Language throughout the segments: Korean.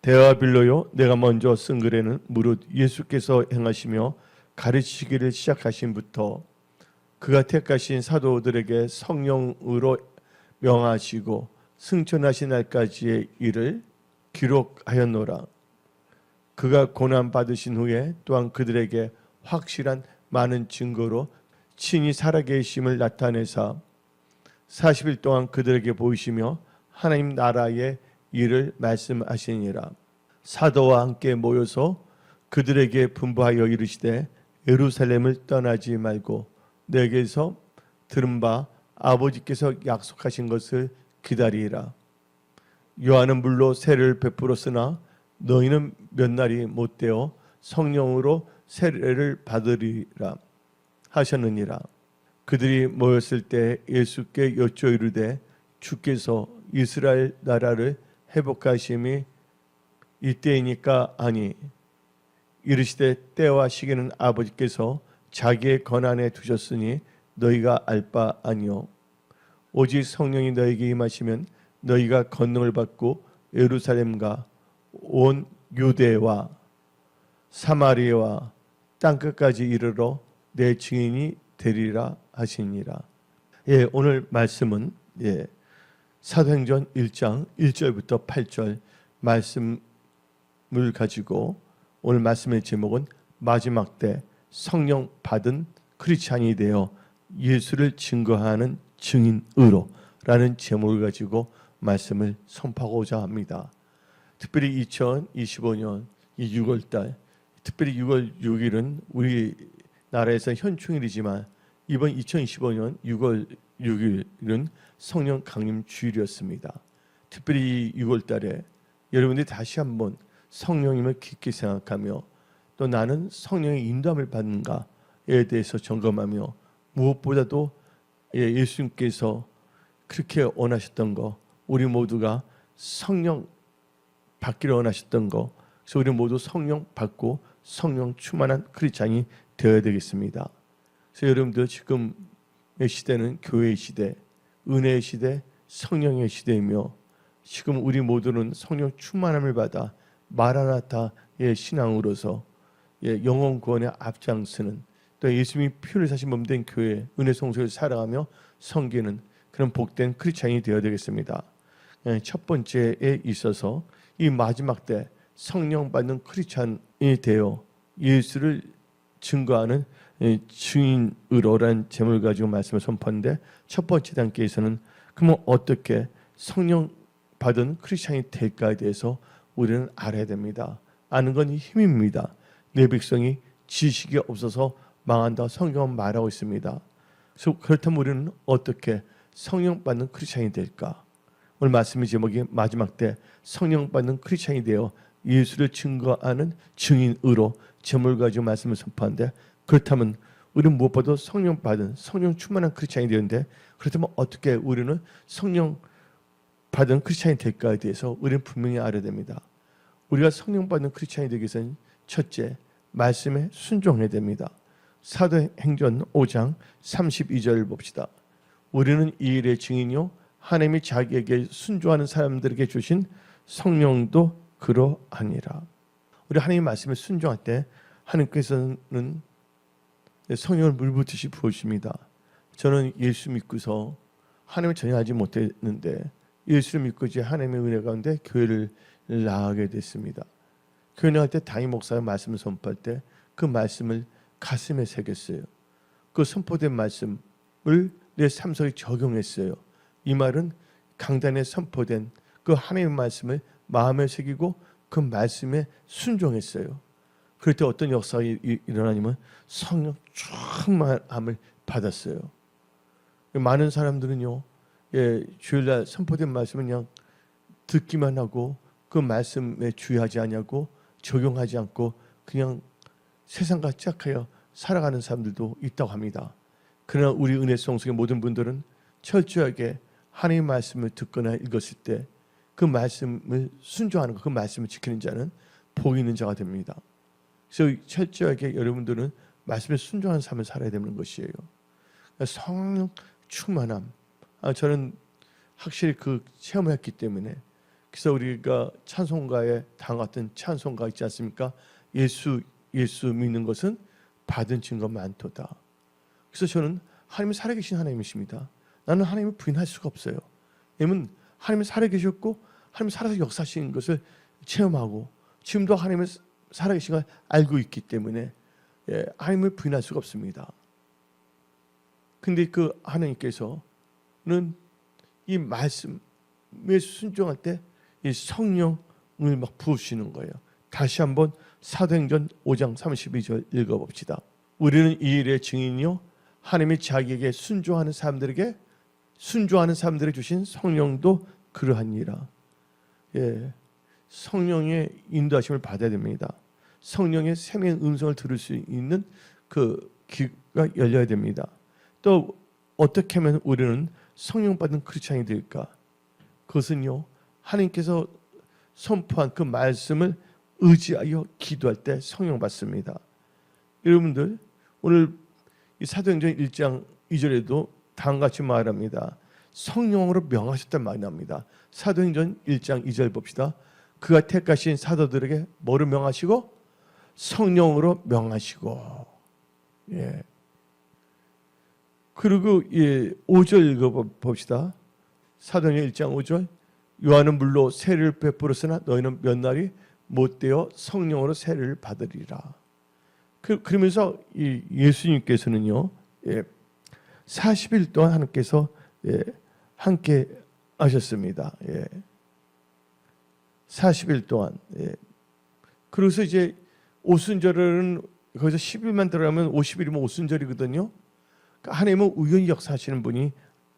데아빌로요, 내가 먼저 쓴 글에는 무릇 예수께서 행하시며 가르치기를 시작하신부터 그가 택하신 사도들에게 성령으로 명하시고 승천하신 날까지의 일을 기록하였노라. 그가 고난 받으신 후에 또한 그들에게 확실한 많은 증거로 친히 살아계심을 나타내사 40일 동안 그들에게 보이시며 하나님 나라의 일을 말씀하시니라. 사도와 함께 모여서 그들에게 분부하여 이르시되 예루살렘을 떠나지 말고 내게서 들은 바 아버지께서 약속하신 것을 기다리라. 요한은 물로 세례를 베풀었으나 너희는 몇 날이 못되어 성령으로 세례를 받으리라 하셨느니라. 그들이 모였을 때 예수께 여쭈어 이르되 주께서 이스라엘 나라를 회복하심이 이때이니까 아니 이르시되 때와 시기는 아버지께서 자기의 권한에 두셨으니 너희가 알 바 아니요 오직 성령이 너희에게 임하시면 너희가 권능을 받고 예루살렘과 온 유대와 사마리아와 땅끝까지 이르러 내 증인이 되리라 하시니라. 예, 오늘 말씀은 사도행전 1장 1절부터 8절 말씀을 가지고 오늘 말씀의 제목은 마지막 때 성령 받은 크리스찬이 되어 예수를 증거하는 증인으로 라는 제목을 가지고 말씀을 선포하고자 합니다. 특별히 2025년 이 6월달, 특별히 6월 6일은 우리나라에서 현충일이지만 이번 2025년 6월 6일은 성령 강림 주일이었습니다. 특별히 이 6월달에 여러분들이 다시 한번 성령님을 깊게 생각하며 또 나는 성령의 인도함을 받는가에 대해서 점검하며 무엇보다도 예수님께서 그렇게 원하셨던 거, 우리 모두가 성령 받기를 원하셨던 거, 그래서 우리 모두 성령 받고 성령 충만한 크리스찬이 되어야 되겠습니다. 그래서 여러분들 지금의 시대는 교회의 시대, 은혜의 시대, 성령의 시대이며 지금 우리 모두는 성령 충만함을 받아 마라나타의 신앙으로서 영혼 구원에 앞장서는 또 예수님이 피를 사신 몸된 교회 은혜 성소를 살아가며 섬기는 그런 복된 크리스찬이 되어야 되겠습니다. 첫 번째에 있어서 이 마지막 때 성령 받는 크리스찬이 되어 예수를 증거하는 증인으로란 제목을 가지고 말씀을 선포하는데 첫 번째 단계에서는 그러면 어떻게 성령 받은 크리스찬이 될까에 대해서 우리는 알아야 됩니다. 아는 건 힘입니다. 내 백성이 지식이 없어서 망한다 성경은 말하고 있습니다. 그래서 그렇다면 우리는 어떻게 성령 받는 크리스찬이 될까? 오늘 말씀의 제목이 마지막 때 성령 받는 크리스찬이 되어 예수를 증거하는 증인으로 제목을 가지고 말씀을 선포하는데 그렇다면 우리는 무엇보다 성령 받은 성령 충만한 크리스찬이 되는데 그렇다면 어떻게 우리는 성령 받은 크리스찬이 될까에 대해서 우리는 분명히 알아야 됩니다. 우리가 성령 받는 크리스찬이 되기 위해서는 첫째, 말씀에 순종해야 됩니다. 사도행전 5장 32절 봅시다. 우리는 이 일의 증인이요 하나님이 자기에게 순종하는 사람들에게 주신 성령도 그러하니라. 우리 하나님 말씀에 순종할 때 하나님께서는 성령을 물붓듯이 부으십니다. 저는 예수 믿고서 하나님을 전혀 알지 못했는데 예수를 믿고 이제 하나님의 은혜 가운데 교회를 나가게 됐습니다. 교회 나갈 때 담임 목사가 말씀을 선포할 때 그 말씀을 가슴에 새겼어요. 그 선포된 말씀을 내 삶 속에 적용했어요. 이 말은 강단에 선포된 그 하나님의 말씀을 마음에 새기고 그 말씀에 순종했어요. 그럴 때 어떤 역사가 일어나냐면 성령 충만함을 받았어요. 많은 사람들은요, 주일날 선포된 말씀은 그냥 듣기만 하고 그 말씀에 주의하지 않냐고 적용하지 않고 그냥 세상과 짝하여 살아가는 사람들도 있다고 합니다. 그러나 우리 은혜성 속의 모든 분들은 철저하게 하나님의 말씀을 듣거나 읽었을 때 그 말씀을 순종하는 것, 그 말씀을 지키는 자는 복이 있는 자가 됩니다. 그래서 철저하게 여러분들은 말씀에 순종하는 삶을 살아야 되는 것이에요. 성령 충만함, 저는 확실히 그 체험을 했기 때문에 그래서 우리가 찬송가에 당같은 찬송가 있지 않습니까? 예수 믿는 것은 받은 증거 많도다. 그래서 저는 하나님이 살아계신 하나님이십니다. 나는 하나님을 부인할 수가 없어요. 왜냐하면 하나님이 살아계셨고 하나님이 살아서 역사하시는 것을 체험하고 지금도 하나님의 살아계신 걸 알고 있기 때문에 하나님을 부인할 수가 없습니다. 근데 그 하나님께서는 이 말씀에 순종할 때 이 성령을 막 부으시는 거예요. 다시 한번 사도행전 5장 32절 읽어봅시다. 우리는 이 일의 증인이요 하나님이 자기에게 순종하는 사람들에게 주신 성령도 그러하니라. 성령의 인도하심을 받아야 됩니다. 성령의 생명의 음성을 들을 수 있는 그 귀가 열려야 됩니다. 또 어떻게 하면 우리는 성령 받은 크리스찬이 될까? 그것은요 하나님께서 선포한 그 말씀을 의지하여 기도할 때 성령 받습니다. 여러분들 오늘 이 사도행전 1장 2절에도 다음같이 말합니다. 성령으로 명하셨단 말이 납니다. 사도행전 1장 2절 봅시다. 그가 택하신 사도들에게 뭐를 명하시고? 성령으로 명하시고. 그리고 5절 읽어봅시다. 사도행전 1장 5절. 요한은 물로 세례를 베풀었으나 너희는 몇 날이 못되어 성령으로 세례를 받으리라. 그러면서 예수님께서는요 40일 동안 하나님께서 함께 하셨습니다. 40일 동안. 그래서 이제 오순절은 거기서 10일만 들어가면 50일이면 오순절이거든요. 그러니까 하나님은 우연히 역사하시는 분이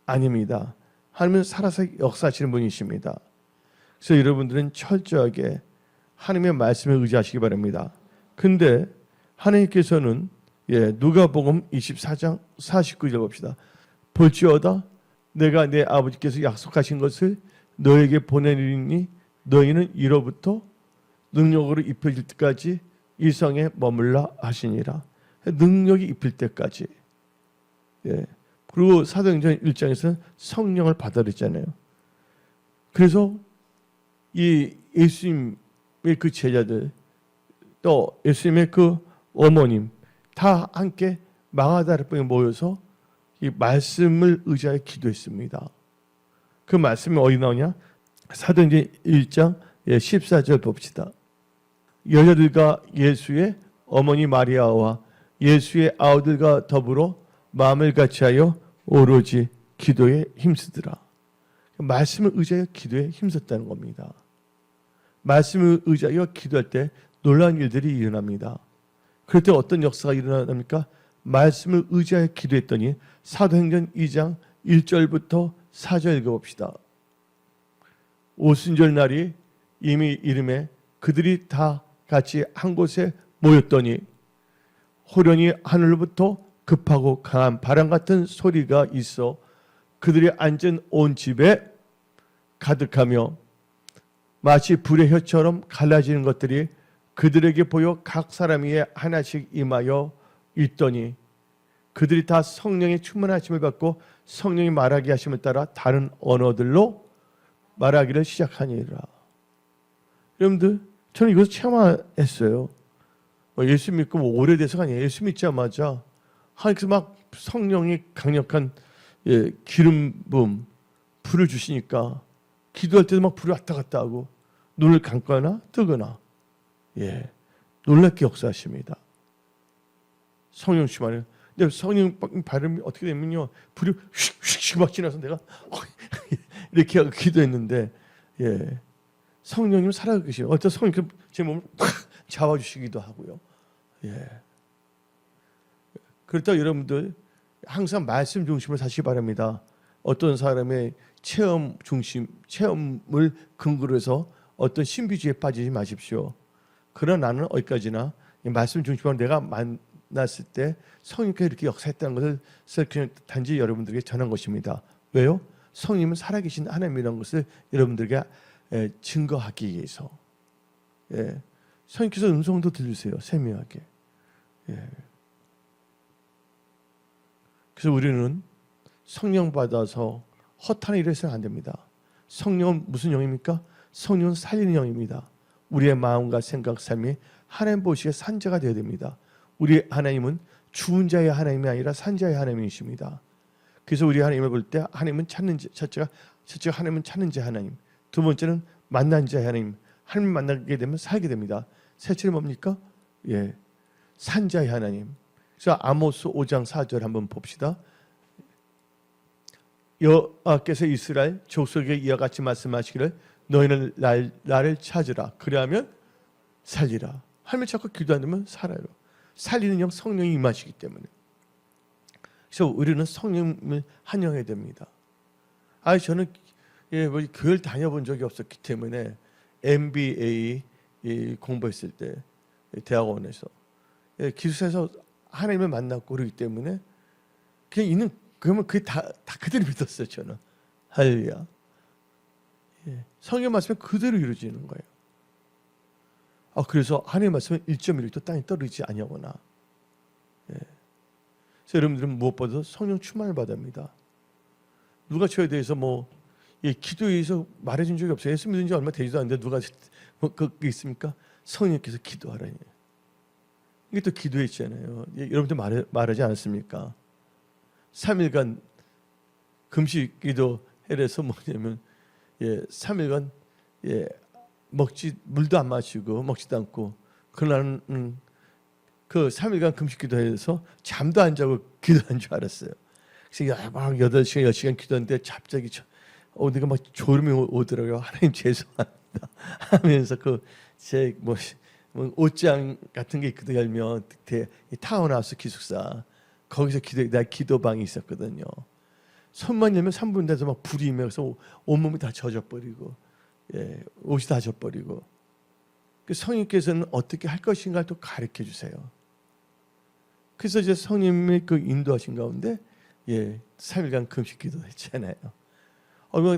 아닙니다. 하나님은 살아서 역사하시는 분이십니다. 그래서 여러분들은 철저하게 하나님의 말씀에 의지하시기 바랍니다. 근데 하나님께서는 누가복음 24장 49절 봅시다. 볼지어다 내가 내 아버지께서 약속하신 것을 너에게 보내리니 너희는 이로부터 능력으로 입혀질 때까지 이 성에 머물라 하시니라. 능력이 입힐 때까지. 그리고 사도행전 1장에서는 성령을 받아들였잖아요. 그래서 이 예수님의 그 제자들 또 예수님의 그 어머님 다 함께 마가다락방에 모여서 이 말씀을 의지하여 기도했습니다. 그 말씀이 어디 나오냐? 사도행전 1장 14절 봅시다. 여자들과 예수의 어머니 마리아와 예수의 아우들과 더불어 마음을 같이하여 오로지 기도에 힘쓰더라. 말씀을 의지하여 기도에 힘썼다는 겁니다. 말씀을 의지하여 기도할 때 놀라운 일들이 일어납니다. 그럴 때 어떤 역사가 일어납니까? 말씀을 의지하여 기도했더니 사도행전 2장 1절부터 4절 읽어봅시다. 오순절 날이 이미 이름에 그들이 다 같이 한 곳에 모였더니 호련히 하늘로부터 급하고 강한 바람 같은 소리가 있어 그들이 앉은 온 집에 가득하며 마치 불의 혀처럼 갈라지는 것들이 그들에게 보여 각 사람 위에 하나씩 임하여 있더니 그들이 다 성령의 충만하심을 받고 성령이 말하게 하심을 따라 다른 언어들로 말하기를 시작하니라. 여러분들 저는 이것을 체험했어요. 예수 믿고 오래돼서가 아니에요. 예수 믿자마자 하나님께서 막 성령이 강력한 기름 부음 불을 주시니까 기도할 때도 막 불이 왔다 갔다 하고 눈을 감거나 뜨거나 놀랍게 역사하십니다. 성령 충만을. 근데 성령 발음이 어떻게 되면요 불이 휙휙 막 지나서 내가 이렇게 하고 기도했는데 성령님 살아계시요. 어떤 성령 제 몸을 확 잡아주시기도 하고요. 그렇다 여러분들 항상 말씀 중심을 사시기 바랍니다. 어떤 사람의 체험을 근거로 해서 어떤 신비주의에 빠지지 마십시오. 그러나 나는 어디까지나 말씀 중심으로 내가 만났을 때 성령께서 이렇게 역사했다는 것을 그냥 단지 여러분들에게 전한 것입니다. 왜요? 성령님은 살아계신 하나님이라는 것을 여러분들에게 증거하기 위해서. 성령께서 음성도 들으세요. 세미하게. 그래서 우리는 성령 받아서 허탄 일을 해서는 안 됩니다. 성령은 무슨 영입니까? 성령은 살리는 영입니다. 우리의 마음과 생각, 삶이 하나님 보시기에 산자가 되어야 됩니다. 우리 하나님은 죽은 자의 하나님이 아니라 산자의 하나님이십니다. 그래서 우리 하나님을 볼 때 하나님은 찾는 첫째가 하나님은 찾는 자 하나님, 두 번째는 만난 자의 하나님, 하나님 만나게 되면 살게 됩니다. 셋째는 뭡니까? 예, 산자의 하나님. 그래서 아모스 5장 4절 한번 봅시다. 여호와께서 이스라엘 족속에게 이와 같이 말씀하시기를 너희는 나를 찾으라. 그리하면 살리라. 하나님을 찾고 기도 안 하면 살아요. 살리는 영 성령이 임하시기 때문에. 그래서 우리는 성령을 환영해야 됩니다. 저는 교회를 다녀본 적이 없었기 때문에 MBA 공부했을 때 대학원에서 기숙사에서 하나님을 만났고 그러기 때문에 그냥 그러면 그게 다 그대로 믿었어요. 저는. 할렐루야. 성경 말씀이 그대로 이루어지는 거예요. 그래서 하나님의 말씀은 1.1도 땅에 떨어지지 아니하거나. 그래서 여러분들은 무엇보다도 성령 충만을 받아야 합니다. 누가 저에 대해서 기도에 의해서 말해준 적이 없어요. 예수 믿은 지 얼마 되지도 않는데 누가 그게 있습니까? 성령께서 기도하라니. 이게 또 기도했잖아요. 여러분들 말하지 않았습니까? 3일간 금식 기도 해서 뭐냐면 3일간 물도 안 마시고 먹지도 않고 그날은 그 3일간 금식 기도해서 잠도 안 자고 기도한 줄 알았어요. 그래서 막 8시간 10시간 기도했는데 갑자기 내가 막 졸음이 오더라고요. 하나님 죄송합니다 하면서 제 옷장 같은 게 있거든요. 열면 타운하우스 기숙사 거기서 나 기도방이 있었거든요. 손만 열면 3분 돼서 막 불이 임해서 온몸이 다 젖어버리고 옷이 다 젖어버리고 성령께서는 어떻게 할 것인가 또 가르쳐 주세요. 그래서 이제 성령님의 인도하신 가운데 3일간 금식 기도했잖아요.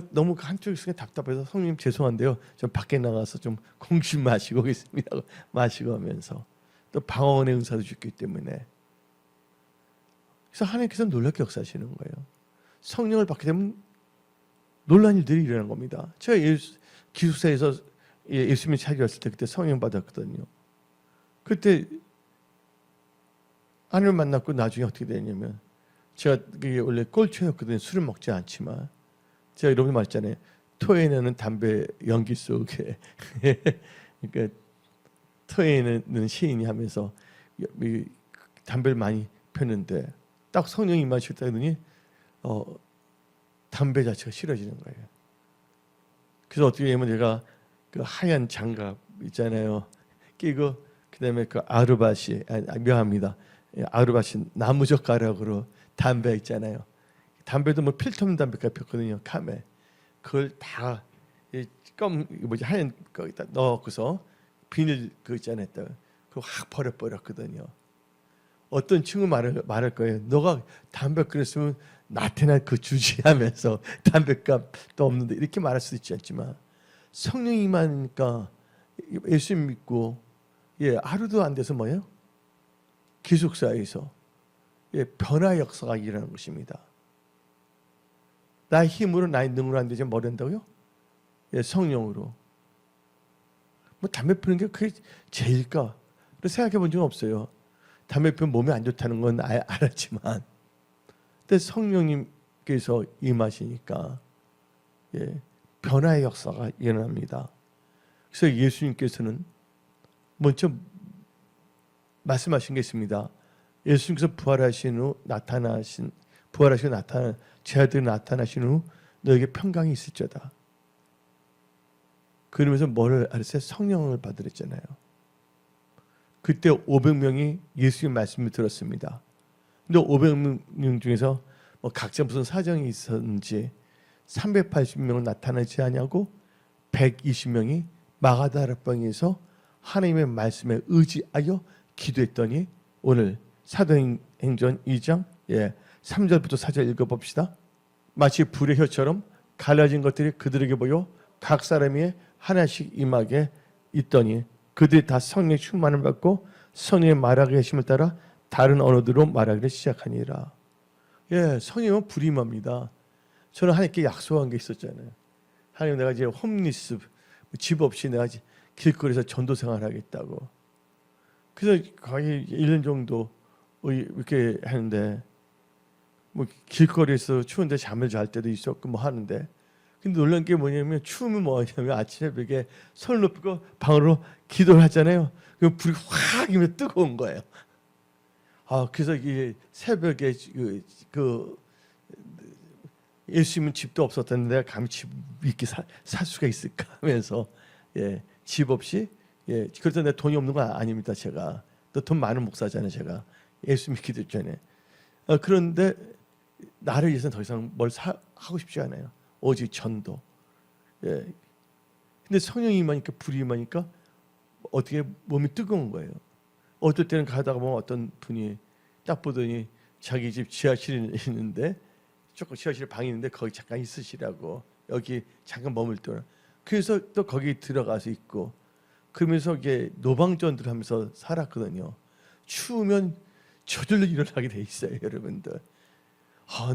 너무 한쪽에서 답답해서 성령님 죄송한데요. 좀 밖에 나가서 좀 공식 마시고 오겠습니다. 마시고 하면서 또 방언의 은사도 주기 때문에 그래서 하나님께서 놀랍게 역사하시는 거예요. 성령을 받게 되면 놀라운 일들이 일어난 겁니다. 제가 기숙사에서 예수님이 찾아왔을 때 그때 성령 받았거든요. 그때 하나님을 만났고 나중에 어떻게 되냐면 제가 원래 꼴초였거든요. 술을 먹지 않지만 제가 여러분 말했잖아요. 토해내는 담배 연기 속에 그러니까 토해내는 시인이 하면서 담배를 많이 폈는데 딱 성령이 임하셨다 하더니 담배 자체가 싫어지는 거예요. 그래서 어떻게 하면 제가 하얀 장갑 있잖아요. 끼고 그다음에 아르바시 묘합니다. 아르바시 나무젓 가락으로 담배 있잖아요. 담배도 필터 없는 담배까지 폈거든요. 캄에 그걸 다 하얀 거기다 넣고서 비닐 있잖아요. 그거 확 버렸거든요. 어떤 친구 말할 거예요. 너가 담배 끊었으면 나태나 주지하면서 담배값도 없는데 이렇게 말할 수도 있지 않지만 성령이 임하니까 예수 믿고 하루도 안 돼서 뭐예요? 기숙사에서 변화의 역사가 일어나는 것입니다. 나의 힘으로 나의 능으로 안 되지 뭘 한다고요? 성령으로. 담배 피우는 게 그게 제일까? 생각해 본 적은 없어요. 담배 피우면 몸에 안 좋다는 건 알았지만 근데 성령님께서 임하시니까 변화의 역사가 일어납니다. 그래서 예수님께서는 먼저 말씀하신 게 있습니다. 예수님께서 부활하시고 나타나신 제 아들이 나타나신 후 너에게 평강이 있을지어다. 그러면서 뭐를 알았어요? 성령을 받으랬잖아요. 그때 500명이 예수님 말씀을 들었습니다. 근데 500명 중에서 각자 무슨 사정이 있었는지 380명은 나타나지 않냐고 120명이 마가다락방에서 하나님의 말씀에 의지하여 기도했더니 오늘 사도행전 2장 3절부터 4절 읽어봅시다. 마치 불의 혀처럼 갈라진 것들이 그들에게 보여 각 사람이 하나씩 임하게 있더니 그들이 다 성령의 충만을 받고 성령의 말하게 하심을 따라 다른 언어들로 말하기를 시작하니라. 성령은 불이 임합니다. 저는 하나님께 약속한 게 있었잖아요. 하나님 내가 이제 홈리스 집 없이 내가 길거리에서 전도 생활하겠다고. 그래서 거의 1년 정도 이렇게 하는데 뭐 길거리에서 추운데 잠을 잘 때도 있었고 뭐 하는데, 근데 놀란 게 뭐냐면 추우면 뭐냐면 아침 새벽에 손을 높이고 방으로 기도를 하잖아요. 그럼 불이 확 이면 뜨거운 거예요. 그래서 이게 새벽에 예수님은 집도 없었던데 내가 감히 집 이렇게 살 수가 있을까 하면서 집 없이 그래서 내가 돈이 없는 건 아닙니다. 제가 또 돈 많은 목사잖아요. 제가 예수 믿기 전에. 그런데 나를 위해서는 더 이상 뭘 하고 싶지 않아요. 오직 전도. 근데 성령이 임하니까 불이 임하니까 어떻게 몸이 뜨거운 거예요. 어떨 때는 가다가 보면 어떤 분이 딱 보더니 자기 집 지하실이 있는데 조금 지하실 방이 있는데 거기 잠깐 있으시라고, 여기 잠깐 머물더라. 그래서 또 거기 들어가서 있고 그러면서 이게 노방전들 하면서 살았거든요. 추우면 저절로 일어나게 돼 있어요, 여러분들.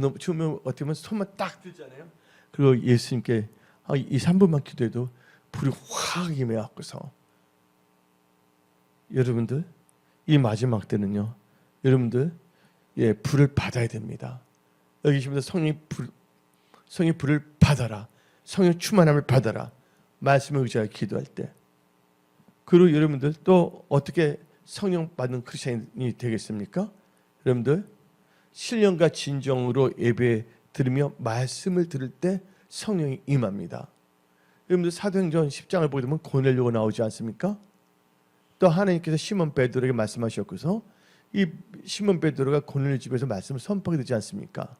너무 추우면 어떻게 보면 손만 딱 들잖아요. 그리고 예수님께 이 3분만 기도해도 불이 확 임해갖고서, 여러분들 이 마지막 때는요, 여러분들 불을 받아야 됩니다. 여기 계시면 성령의 불을 받아라. 성령 충만함을 받아라. 말씀을 의지하여 기도할 때. 그리고 여러분들 또 어떻게 성령 받는 크리스천이 되겠습니까? 여러분들 신령과 진정으로 예배 들으며 말씀을 들을 때 성령이 임합니다. 여러분들 사도행전 10장을 보게 되면 고넬료가 나오지 않습니까? 또 하나님께서 시몬 베드로에게 말씀하셨고서 이 시몬 베드로가 고넬료 집에서 말씀을 선포하게 되지 않습니까?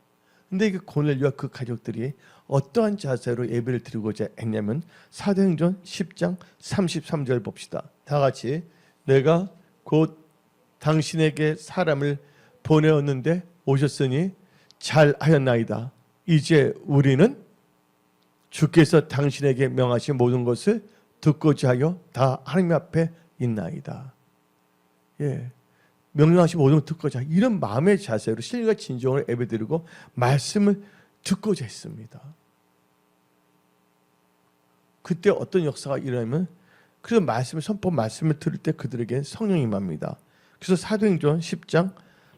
근데 그 고넬료와 그 가족들이 어떠한 자세로 예배를 드리고자 했냐면 사도행전 10장 33절 봅시다. 다 같이 내가 곧 당신에게 사람을 보내었는데 오셨으니 잘하였나이다. 이제 우리는 주께서 당신에게 명하신 모든 것을 듣고자 하여 다 하나님 앞에 있나이다. 명령하신 모든 것을 듣고자, 이런 마음의 자세로 신령과 진정으로 예배드리고 말씀을 듣고자 했습니다. 그때 어떤 역사가 일어나면, 그래서 말씀을 들을 때 그들에게 성령이 임합니다. 그래서 사도행전 10장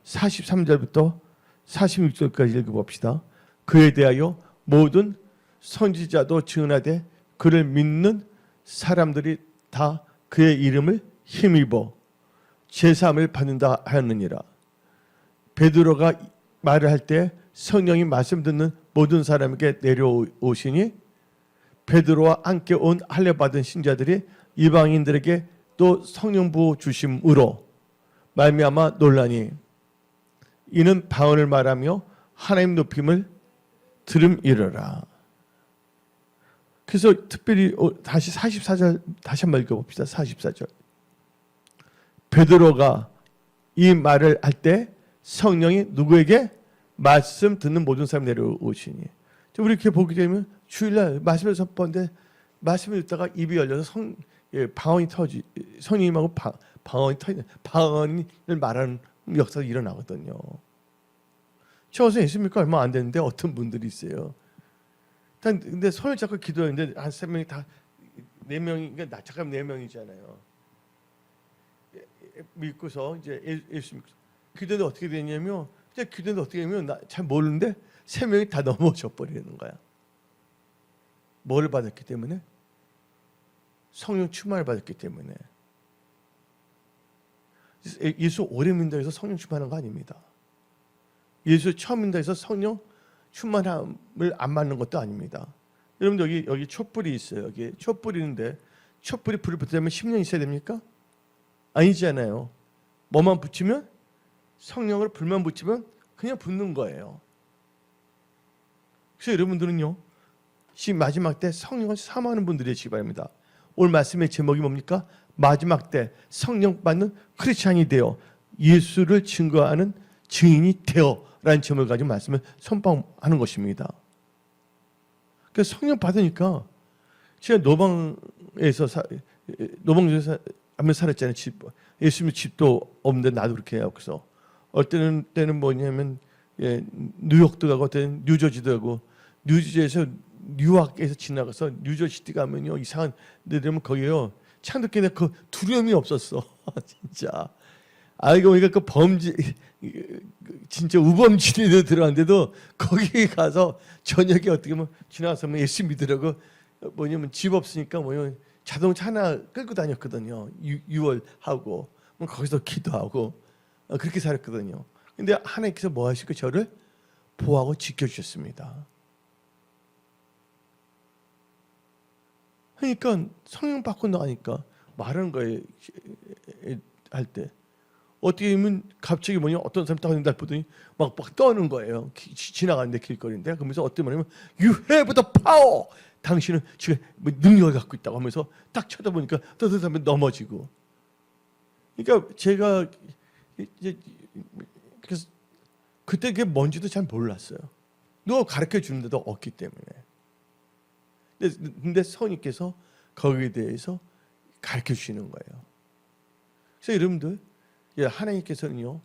43절부터 46절까지 읽어봅시다. 그에 대하여 모든 선지자도 증언하되 그를 믿는 사람들이 다 그의 이름을 힘입어 제사함을 받는다 하였느니라. 베드로가 말을 할 때 성령이 말씀 듣는 모든 사람에게 내려오시니 베드로와 함께 온 할례 받은 신자들이 이방인들에게 또 성령 부어 주심으로 말미암아 놀라니 이는 방언을 말하며 하나님 높임을 들음이러라. 그래서 특별히 다시 44절 다시 한번 읽어봅시다. 44절. 베드로가 이 말을 할 때 성령이 누구에게? 말씀 듣는 모든 사람 내려오시니. 우리 이렇게 보게 되면 주일날 말씀을 선포하는데 말씀을 듣다가 입이 열려서 방언이 터지, 성령님하고 방언이 터지는, 방언을 말하는 역사가 일어나거든요. 저것은 예수 믿고 얼마 안 됐는데 어떤 분들이 있어요. 근데 손을 잡고 기도했는데 한 3명이 다 4명이, 그러니까 잠깐 4명이잖아요. 믿고서 이제 예수 믿고 기도는 어떻게 되냐면, 기도는 어떻게 되냐면 잘 모르는데 3명이 다 넘어져 버리는 거야. 뭐를 받았기 때문에? 성령 충만을 받았기 때문에. 예수 오래 믿는다 해서 성령 충만한 거 아닙니다. 예수 처음 믿는다 해서 성령 충만함을 안 받는 것도 아닙니다. 여러분 여기 촛불이 있어요. 여기 촛불이 있는데 촛불이 불을 붙으려면 10년 있어야 됩니까? 아니잖아요. 뭐만 붙이면, 성령을 불만 붙이면 그냥 붙는 거예요. 그래서 여러분들은요, 마지막 때 성령을 사모하는 분들이 되시기 바랍니다. 오늘 말씀의 제목이 뭡니까? 마지막 때 성령 받는 크리스찬이 되어 예수를 증거하는 증인이 되어라는 제목을 가지고 말씀을 선포하는 것입니다. 그래서 성령 받으니까, 제가 노방에서 하면서 살았잖아요. 예수님 집도 없는데 나도 그렇게 해요. 그래서 어떤 때는 뭐냐면 뉴욕도 가고, 어떤 뉴저지도 가고, 뉴저지에서 뉴욕에서 지나가서 뉴저시티 가면요 이상한 데 되면 거기요 창밖에 그 두려움이 없었어. 진짜 알고 보니까 그 범죄 진짜 우범지대에 들어갔는데도 거기 가서 저녁에 어떻게 보면 지나가서 예수 믿으라고 뭐냐면 집 없으니까 뭐냐면 자동차 하나 끌고 다녔거든요. 6월 하고 거기서 기도하고 그렇게 살았거든요. 근데 하나님께서 뭐 하시고 저를 보호하고 지켜주셨습니다. 그러니까 성령 받고 나가니까 말하는 거예요. 할 때 어떻게 보면 갑자기 뭐냐 어떤 사람이 딱 날 보더니 막 떠는 거예요. 지나가는데 길거리인데 그러면서 어떤 말이면 You have the power. 당신은 지금 뭐 능력을 갖고 있다고 하면서 딱 쳐다보니까 떠들면 넘어지고. 그러니까 제가 이제 그래서 그때 그게 뭔지도 잘 몰랐어요. 누가 가르쳐 주는데도 없기 때문에. 근데 성령께서 거기에 대해서 가르쳐 주시는 거예요. 그래서 여러분들 하나님께서는요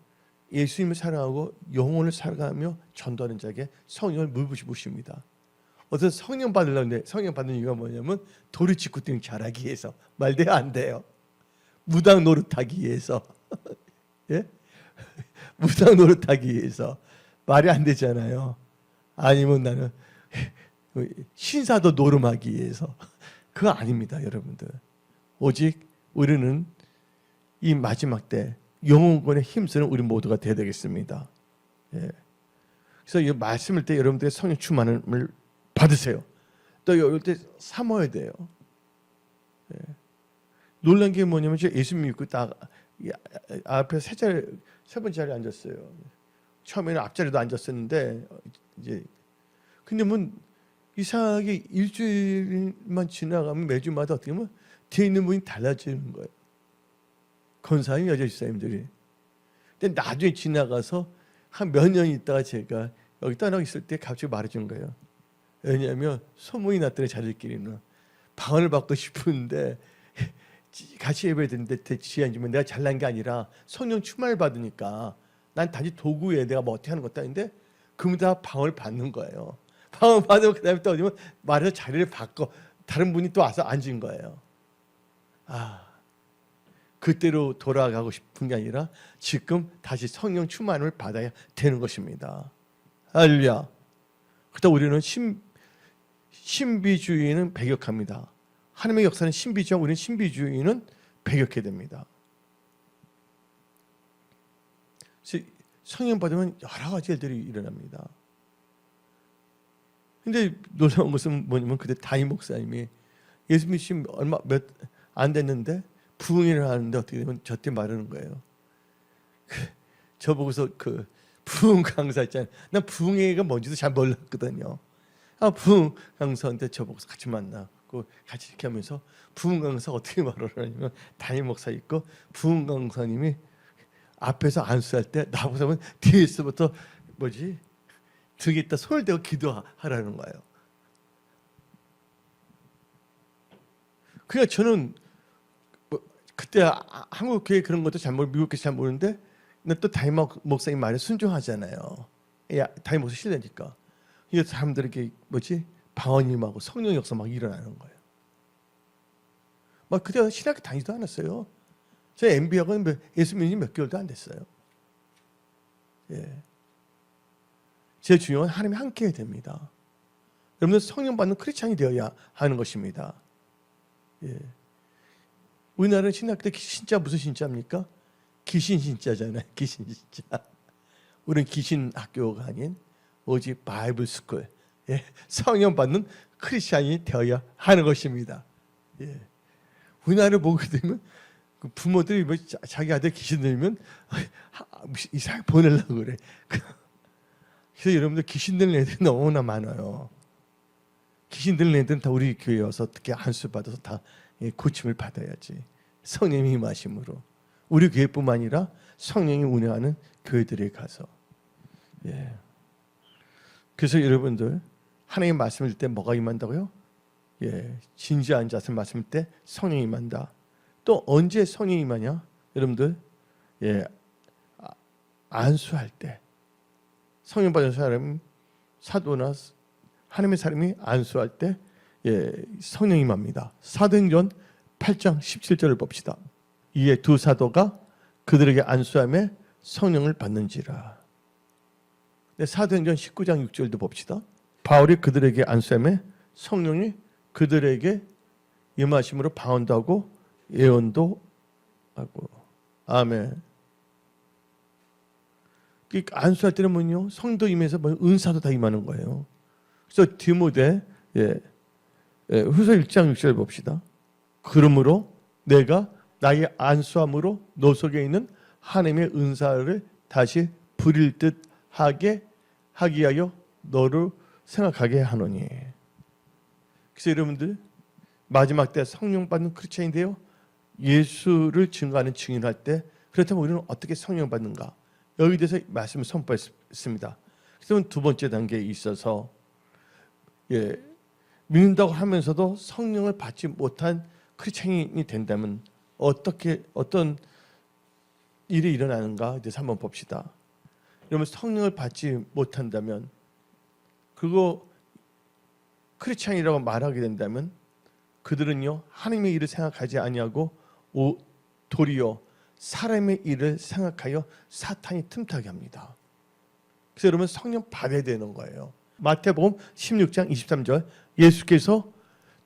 예수님을 사랑하고 영혼을 사랑하며 전도하는 자에게 성령을 물부십니다. 어떤 성령 받으려는데 성령 받는 이유가 뭐냐면 도리치구땡 잘하기 위해서 말돼야 안 돼요. 무당 노릇하기 위해서 예? 무당 노릇하기 위해서 말이 안 되잖아요. 아니면 나는 신사도 노름하기 위해서 그거 아닙니다, 여러분들. 오직 우리는 이 마지막 때 영혼권에 힘쓰는 우리 모두가 되어야 되겠습니다. 예. 그래서 이 말씀을 때 여러분들의 성령 충만을 받으세요. 또 이럴 때 삼어야 돼요. 예. 놀란 게 뭐냐면 제가 예수 믿고 딱 앞에 세 번째 자리에 앉았어요. 처음에는 앞자리도 앉았었는데 이제 근데 뭐 이상하게 일주일만 지나가면 매주마다 어떻게 보면 뒤에 있는 분이 달라지는 거예요. 권사님, 여자 집사님들이. 근데 나중에 지나가서 한 몇 년 있다가 제가 여기 떠나고 있을 때 갑자기 말해준 거예요. 왜냐하면 소문이 났더니 자들끼리는 방언을 받고 싶은데 같이 예배 드는데 지한지면 내가 잘난 게 아니라 성령 충만을 받으니까 난 단지 도구에 내가 뭐 어떻게 하는 것도 아닌데 그러면 다 방언을 받는 거예요. 방언 받으면 그 다음에 또 어디면 말해서 자리를 바꿔 다른 분이 또 와서 앉은 거예요. 그때로 돌아가고 싶은 게 아니라 지금 다시 성령 충만을 받아야 되는 것입니다. 할렐루야. 그렇다고 우리는 신비주의는 배격합니다. 하나님의 역사는 신비주의고 우리는 신비주의는 배격해야 됩니다. 성령 받으면 여러 가지 일들이 일어납니다. 근데 놀라운 것은 뭐냐면 그때 담임 목사님이 예수 믿으신 얼마 몇 안 됐는데 부흥회를 하는데 어떻게 되면 저때 말하는 거예요. 저보고서 그 부흥 강사 있잖아요. 난 부흥회가 뭔지도 잘 몰랐거든요. 부흥 강사한테 저보고서 같이 만나고 같이 이렇게 하면서 부흥 강사 어떻게 말하냐면 담임 목사 있고 부흥 강사님이 앞에서 안수할 때 나보고 하면 뒤에서부터 등에다 손을 대고 기도하라는 거예요. 그러니까 저는 그때 한국 교회 그런 것도 미국 교회 잘 모르는데 또 담임 목사님 말에 순종하잖아요. 담임 목사 신뢰니까. 이 사람들에게 방언이 임하고 성령 역사 막 일어나는 거예요. 막 그때 신학교 다니지도 않았어요. 저 MB하고 예수 믿은 지 몇 개월도 안 됐어요. 예. 제일 중요한 하나님이 함께 해야 됩니다. 여러분들 성령 받는 크리스찬이 되어야 하는 것입니다. 예. 우리나라는 신학교 때 신자 무슨 신자입니까? 귀신 신자잖아요. 귀신 신자. 우리는 귀신 학교가 아닌 오직 바이블 스쿨. 예. 성령 받는 크리스찬이 되어야 하는 것입니다. 예. 우리나라를 보게 되면 부모들이 자기 아들 귀신 들면 이상하게 보내려고 그래. 그래서 여러분들 귀신 들린 애들이 너무나 많아요. 귀신 들린 애들은 다 우리 교회에 와서 어떻게 안수 받아서 다 고침을 받아야지. 성령이 임하심으로 우리 교회뿐만 아니라 성령이 운행하는 교회들에 가서. 예. 그래서 여러분들 하나님 말씀을 들 때 뭐가 임한다고요? 예, 진지한 자세 말씀일 때 성령이 임한다. 또 언제 성령이 임하냐? 여러분들 안수할 때 성령 받은 사람은 사도나 하나님의 사람이 안수할 때 성령이 임합니다. 사도행전 8장 17절을 봅시다. 이에 두 사도가 그들에게 안수함에 성령을 받는지라. 사도행전 19장 6절도 봅시다. 바울이 그들에게 안수함에 성령이 그들에게 임하심으로 방언도 하고 예언도 하고. 아멘. 안수할 때는 뭐요? 성도 임해서 은사도 다 임하는 거예요. 그래서 디모데 후서 1장 6절 봅시다. 그러므로 내가 나의 안수함으로 너 속에 있는 하나님의 은사를 다시 부릴 듯 하게 하기 위하여 너를 생각하게 하노니. 그래서 여러분들 마지막 때 성령 받는 크리스천인데요, 예수를 증거하는 증인할 때 그렇다면 우리는 어떻게 성령 받는가? 여기에 대해서 말씀을 선포했습니다. 그래서 두 번째 단계에 있어서 믿는다고 하면서도 성령을 받지 못한 크리스천이 된다면 어떤 일이 일어나는가 이제 한번 봅시다. 여러분 성령을 받지 못한다면 그거 크리스천이라고 말하게 된다면 그들은요 하나님의 일을 생각하지 아니하고 도리어 사람의 일을 생각하여 사탄이 틈타게 합니다. 그래서 여러분 성령 받아야 되는 거예요. 마태복음 16장 23절 예수께서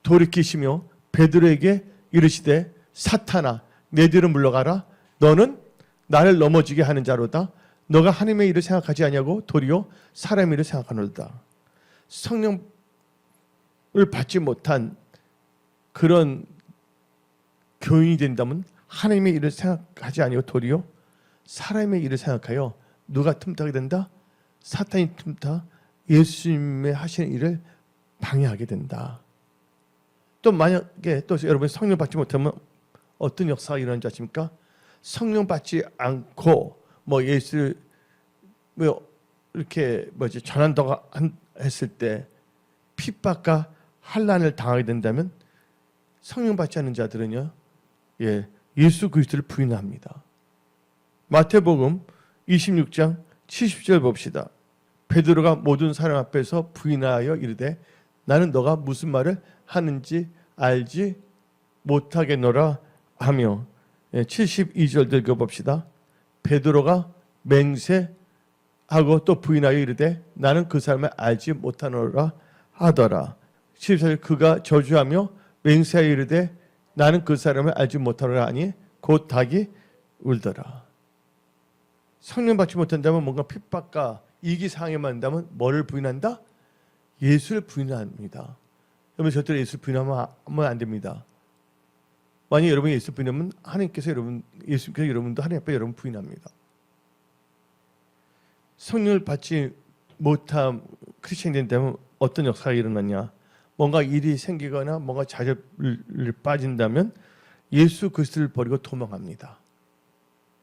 돌이키시며 베드로에게 이르시되 사탄아 내 뒤로 물러가라 너는 나를 넘어지게 하는 자로다. 너가 하나님의 일을 생각하지 아니하고 도리어 사람의 일을 생각하노라. 성령을 받지 못한 그런 교인이 된다면 하나님의 일을 생각하지 아니하고 도리어 사람의 일을 생각하여 누가 틈타게 된다? 사탄이 틈타 예수님의 하시는 일을 방해하게 된다. 또 만약에 또 여러분 성령 받지 못하면 어떤 역사가 일어나는지 아십니까? 성령 받지 않고 예수 이렇게 전한다고 했을 때 핍박과 환난을 당하게 된다면 성령 받지 않는 자들은요, 예수 그리스도를 부인합니다. 마태복음 26장 70절 봅시다. 베드로가 모든 사람 앞에서 부인하여 이르되 나는 너가 무슨 말을 하는지 알지 못하겠노라 하며 72절 읽어봅시다. 베드로가 맹세하고 또 부인하여 이르되 나는 그 사람을 알지 못하노라 하더라. 74절 그가 저주하며 맹세하여 이르되 나는 그 사람을 알지 못하노라 하니 곧 닭이 울더라. 성령 받지 못한다면 뭔가 핍박과 이기상에 만다면 뭐를 부인한다? 예수를 부인합니다. 여러분 절대로 예수를 부인하면 안 됩니다. 만약 여러분이 예수 부인하면 예수님께서 여러분도 하나님 앞에 여러분 부인합니다. 성령을 받지 못한 크리스천이 된다면 어떤 역사가 일어나냐? 뭔가 일이 생기거나 뭔가 자절을 빠진다면 예수 그리스도를 버리고 도망합니다.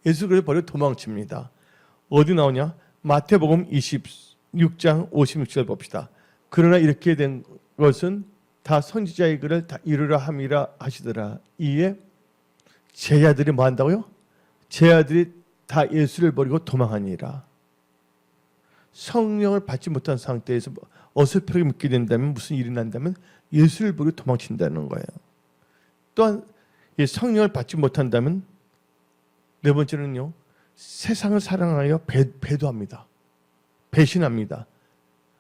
예수 그리스도를 버리고 도망칩니다. 어디 나오냐? 마태복음 26장 56절 봅시다. 그러나 이렇게 된 것은 다 선지자의 글을 다 이루라 함이라 하시더라. 이에 제자들이 뭐 한다고요? 제자들이 다 예수를 버리고 도망하니라. 성령을 받지 못한 상태에서 어설프게 믿게 된다면 무슨 일이 난다면 예수를 버리고 도망친다는 거예요. 또한 성령을 받지 못한다면 네 번째는요. 세상을 사랑하여 배도합니다. 배신합니다.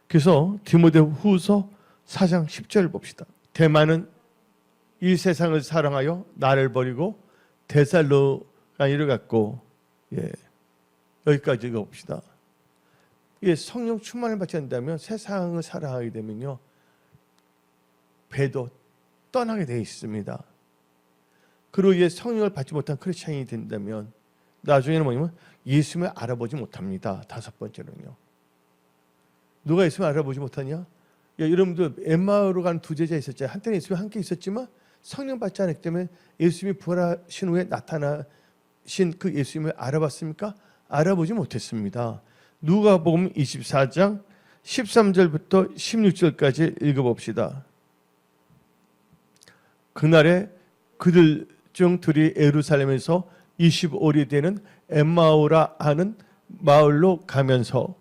그래서 디모데후서 4장 10절을 봅시다. 대만은 이 세상을 사랑하여 나를 버리고 데살로니가를 갔고 여기까지 읽어봅시다. 성령 충만을 받지 않는다면 세상을 사랑하게 되면요 배도 떠나게 되어 있습니다. 그리고 성령을 받지 못한 크리스천이 된다면 나중에는 뭐냐면 예수님을 알아보지 못합니다. 다섯 번째는요. 누가 예수님을 알아보지 못하냐? 여러분도 엠마오로 간 두 제자 있었잖아요. 한때는 예수님이 함께 있었지만 성령 받지 않았기 때문에 예수님이 부활하신 후에 나타나신 그 예수님을 알아봤습니까? 알아보지 못했습니다. 누가복음 24장 13절부터 16절까지 읽어봅시다. 그날에 그들 중 둘이 예루살렘에서 25리 되는 엠마오라 하는 마을로 가면서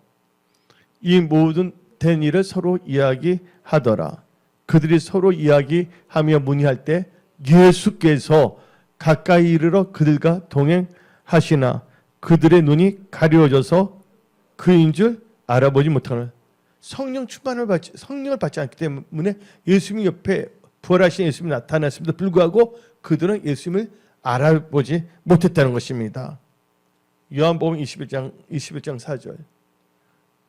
이 모든 된 일을 서로 이야기하더라. 그들이 서로 이야기하며 문의할 때 예수께서 가까이 이르러 그들과 동행하시나 그들의 눈이 가려워져서 그인 줄 알아보지 못하는 성령을 받지 않기 때문에 예수님 옆에 부활하신 예수님이 나타났음에도 불구하고 그들은 예수님을 알아보지 못했다는 것입니다. 요한복음 21장 4절.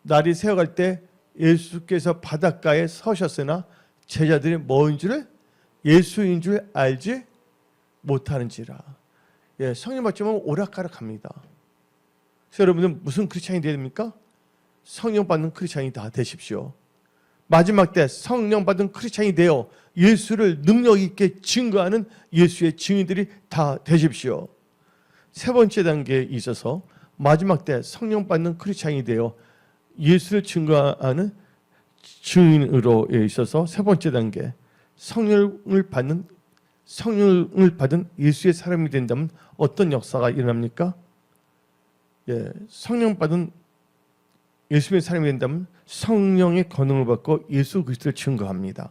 날이 새어갈 때 예수께서 바닷가에 서셨으나 제자들이 뭐인 줄을 예수인 줄 알지 못하는지라. 예, 성령 받지 못하면 오락가락합니다. 그래서 여러분들 무슨 크리스찬이 됩니까? 성령 받는 크리스찬이 다 되십시오. 마지막 때 성령 받은 크리스찬이 되어 예수를 능력 있게 증거하는 예수의 증인들이 다 되십시오. 세 번째 단계에 있어서 마지막 때 성령 받는 크리스찬이 되어 예수를 증거하는 증인으로 있어서 세 번째 단계 성령을 받은 예수의 사람이 된다면 어떤 역사가 일어납니까? 예, 성령 받은 예수의 사람이 된다면 성령의 권능을 받고 예수 그리스도를 증거합니다.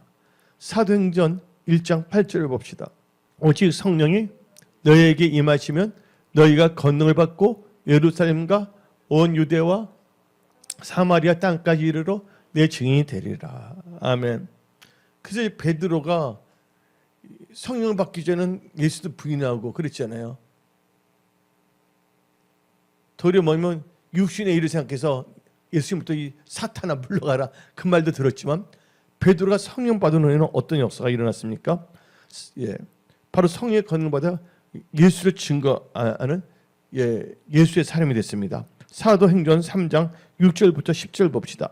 사도행전 1장 8절을 봅시다. 오직 성령이 너희에게 임하시면 너희가 권능을 받고 예루살렘과 온 유대와 사마리아 땅까지 이르러 내 증인이 되리라. 아멘. 그래서 베드로가 성령을 받기 전에는 예수도 부인하고 그랬잖아요. 도리어 뭐냐면 육신의 일을 생각해서 예수님부터 이 사탄아 물러가라 그 말도 들었지만 베드로가 성령 받은 후에는 어떤 역사가 일어났습니까? 예, 바로 성령의 권능을 받아 예수를 증거하는 예수의 사람이 됐습니다. 사도행전 3장 6절부터 10절 봅시다.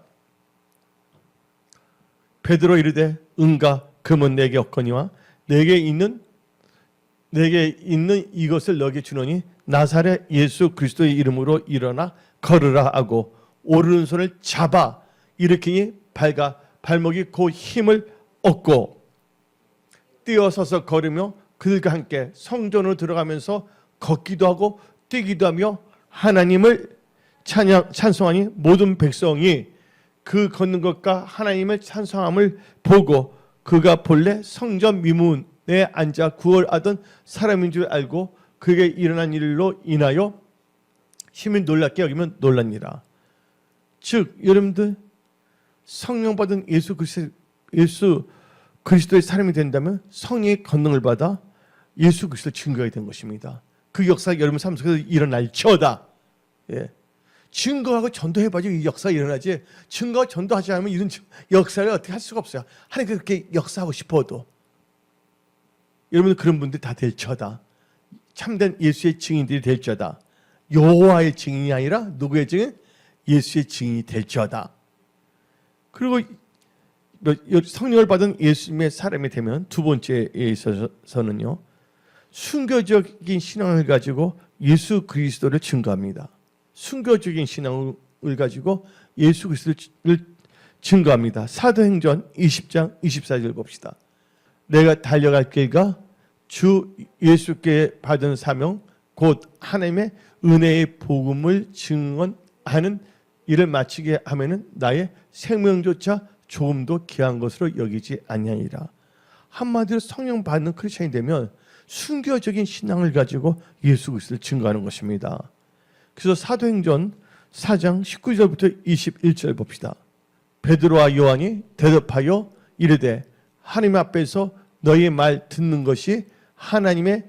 베드로 이르되 은과 금은 내게 없거니와 내게 있는 이것을 너에게 주노니 나사렛 예수 그리스도의 이름으로 일어나 걸으라 하고 오른손을 잡아 일으키니 발목이 곧 힘을 얻고 뛰어서서 걸으며 그들과 함께 성전으로 들어가면서 걷기도 하고 뛰기도 하며 하나님을 찬송하니 모든 백성이 그 걷는 것과 하나님을 찬송함을 보고 그가 본래 성전 미문에 앉아 구걸하던 사람인 줄 알고 그에게 일어난 일로 인하여 심히 놀랍게 여기면 놀랍니다. 즉 여러분들 성령 받은 예수 그리스도의 사람이 된다면 성령의 권능을 받아 예수 그리스도를 증거해야 되는 것입니다. 그 역사가 여러분 삶 속에서 일어날지어다. 예. 증거하고 전도해봐야지 이 역사가 일어나지 증거하고 전도하지 않으면 이런 역사를 어떻게 할 수가 없어요. 하나님 그렇게 역사하고 싶어도 여러분들 그런 분들이 다 될지어다. 참된 예수의 증인들이 될지어다. 여호와의 증인이 아니라 누구의 증인? 예수의 증인이 될지어다. 그리고 성령을 받은 예수님의 사람이 되면 두 번째에 있어서는요. 순교적인 신앙을 가지고 예수 그리스도를 증거합니다. 순교적인 신앙을 가지고 예수 그리스도를 증거합니다. 사도행전 20장 24절 봅시다. 내가 달려갈 길과 주 예수께 받은 사명 곧 하나님의 은혜의 복음을 증언하는 일을 마치게 하면은 나의 생명조차 조금도 귀한 것으로 여기지 아니하리라. 한마디로 성령 받는 크리스천이 되면 순교적인 신앙을 가지고 예수 그리스도를 증거하는 것입니다. 그래서 사도행전 4장 19절부터 21절 봅시다. 베드로와 요한이 대답하여 이르되 하나님 앞에서 너희의 말 듣는 것이 하나님의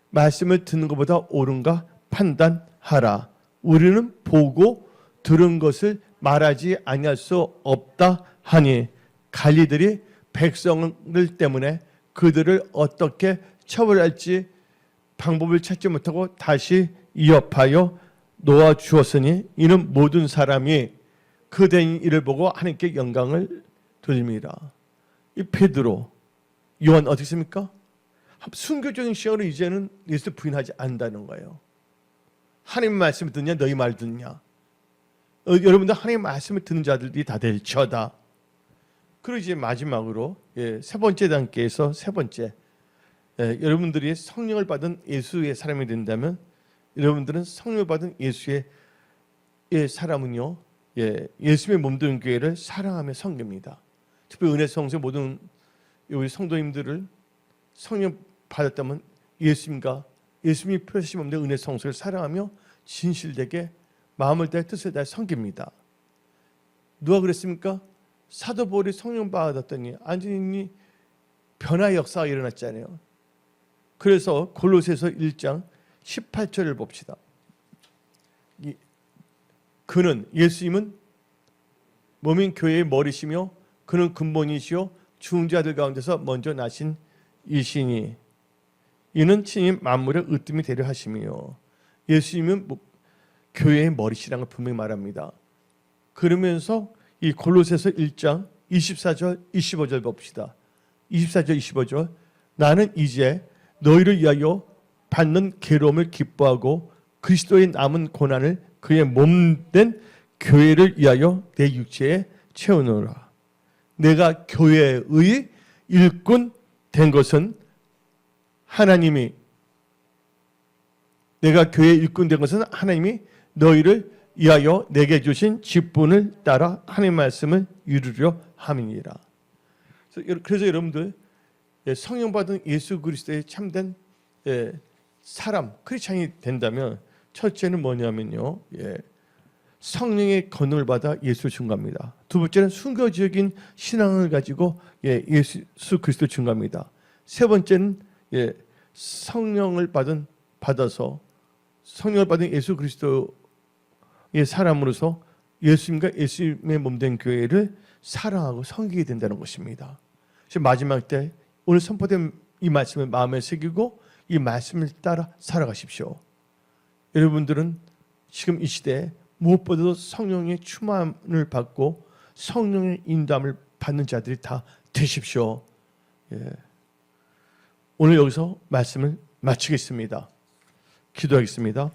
말씀을 듣는 것보다 옳은가 판단하라. 우리는 보고 들은 것을 말하지 아니할 수 없다 하니 관리들이 백성을 때문에 그들을 어떻게 처벌할지 방법을 찾지 못하고 다시 위협하여 놓아 주었으니 이는 모든 사람이 그 된 일을 보고 하나님께 영광을 돌립니다. 이 베드로, 요한 어떻게 습니까? 순교적인 시간으로 이제는 예수를 부인하지 않는다는 거예요. 하나님 말씀을 듣냐 너희 말 듣냐. 여러분들 하나님 말씀을 듣는 자들이 다 될지어다. 그리고 이제 마지막으로 세 번째 단계에서 세 번째 여러분들이 성령을 받은 예수의 사람이 된다면 여러분들은 성령을 받은 예수의 사람은요 예수님의 몸된 교회를 사랑하며 섬깁니다. 특별히 은혜 성소의 모든 우리 성도님들을 성령 받았다면 예수님이 표시하신 몸된 은혜 성소를 사랑하며 진실되게 마음을 다해 뜻을 다해 섬깁니다. 누가 그랬습니까? 사도 바울이 성령 받았더니 완전히 변화의 역사가 일어났잖아요. 그래서 골로새서 1장 18절을 봅시다. 그는 예수님은 몸인 교회의 머리시며 그는 근본이시요 죽은 자들 가운데서 먼저 나신 이시니 이는 친히 만물의 으뜸이 되려 하심이요. 예수님은 교회의 머리시라는 걸 분명히 말합니다. 그러면서 이 골로새서 1장 24절 25절 봅시다. 24절 25절 나는 이제 너희를 위하여 받는 괴로움을 기뻐하고 그리스도의 남은 고난을 그의 몸된 교회를 위하여 내 육체에 채우노라. 내가 교회의 일꾼 된 것은 하나님이 너희를 위하여 내게 주신 직분을 따라 하나님의 말씀을 이루려 함이니라. 그래서 여러분들 성령 받은 예수 그리스도의 참된 사람 크리스찬이 된다면 첫째는 뭐냐면요, 성령의 권능을 받아 예수를 증거합니다. 두 번째는 순교적인 신앙을 가지고 예수 그리스도를 증거합니다. 세 번째는 성령을 받아서 성령을 받은 예수 그리스도의 사람으로서 예수님과 예수님의 몸된 교회를 사랑하고 섬기게 된다는 것입니다. 마지막 때 오늘 선포된 이 말씀을 마음에 새기고 이 말씀을 따라 살아가십시오. 여러분들은 지금 이 시대에 무엇보다도 성령의 충만을 받고 성령의 인도함을 받는 자들이 다 되십시오. 오늘 여기서 말씀을 마치겠습니다. 기도하겠습니다.